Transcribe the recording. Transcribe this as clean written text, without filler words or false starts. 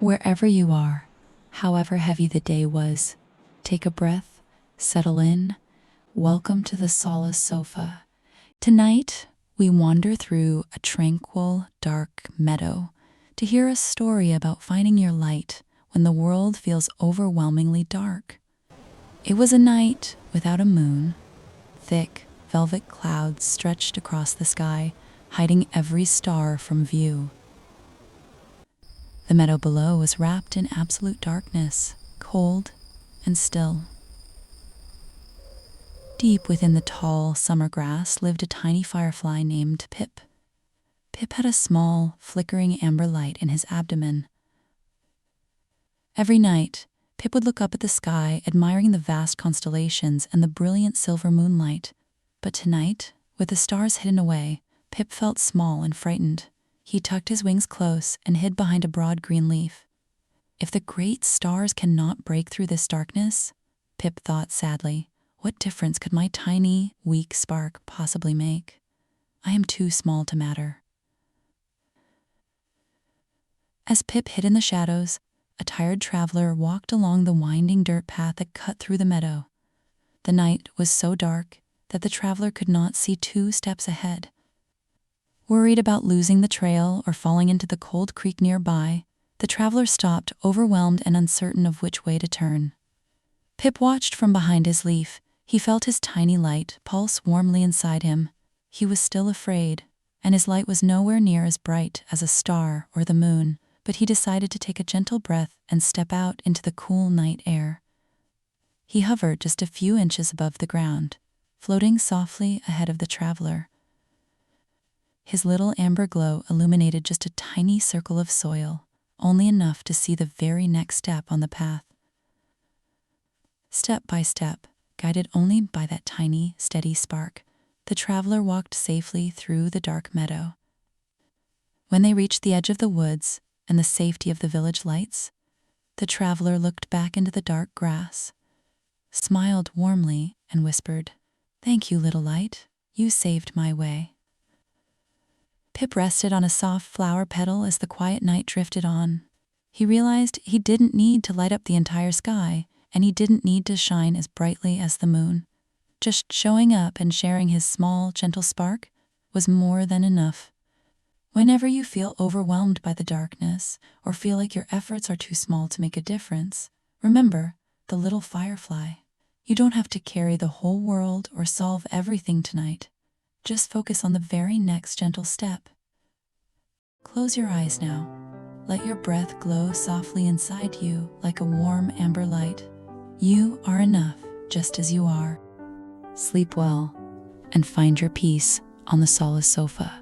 Wherever you are, however heavy the day was, take a breath, settle in. Welcome to the Solace Sofa. Tonight, we wander through a tranquil, dark meadow to hear a story about finding your light when the world feels overwhelmingly dark. It was a night without a moon. Thick, velvet clouds stretched across the sky, hiding every star from view. The meadow below was wrapped in absolute darkness, cold and still. Deep within the tall summer grass lived a tiny firefly named Pip. Pip had a small, flickering amber light in his abdomen. Every night, Pip would look up at the sky, admiring the vast constellations and the brilliant silver moonlight. But tonight, with the stars hidden away, Pip felt small and frightened. He tucked his wings close and hid behind a broad green leaf. If the great stars cannot break through this darkness, Pip thought sadly, what difference could my tiny, weak spark possibly make? I am too small to matter. As Pip hid in the shadows, a tired traveler walked along the winding dirt path that cut through the meadow. The night was so dark that the traveler could not see 2 steps ahead. Worried about losing the trail or falling into the cold creek nearby, the traveler stopped, overwhelmed and uncertain of which way to turn. Pip watched from behind his leaf. He felt his tiny light pulse warmly inside him. He was still afraid, and his light was nowhere near as bright as a star or the moon, but he decided to take a gentle breath and step out into the cool night air. He hovered just a few inches above the ground, floating softly ahead of the traveler. His little amber glow illuminated just a tiny circle of soil, only enough to see the very next step on the path. Step by step, guided only by that tiny, steady spark, the traveler walked safely through the dark meadow. When they reached the edge of the woods and the safety of the village lights, the traveler looked back into the dark grass, smiled warmly, and whispered, "Thank you, little light. You saved my way." Pip rested on a soft flower petal as the quiet night drifted on. He realized he didn't need to light up the entire sky, and he didn't need to shine as brightly as the moon. Just showing up and sharing his small, gentle spark was more than enough. Whenever you feel overwhelmed by the darkness or feel like your efforts are too small to make a difference, remember the little firefly. You don't have to carry the whole world or solve everything tonight. Just focus on the very next gentle step. Close your eyes now. Let your breath glow softly inside you like a warm amber light. You are enough just as you are. Sleep well and find your peace on the Solace Sofa.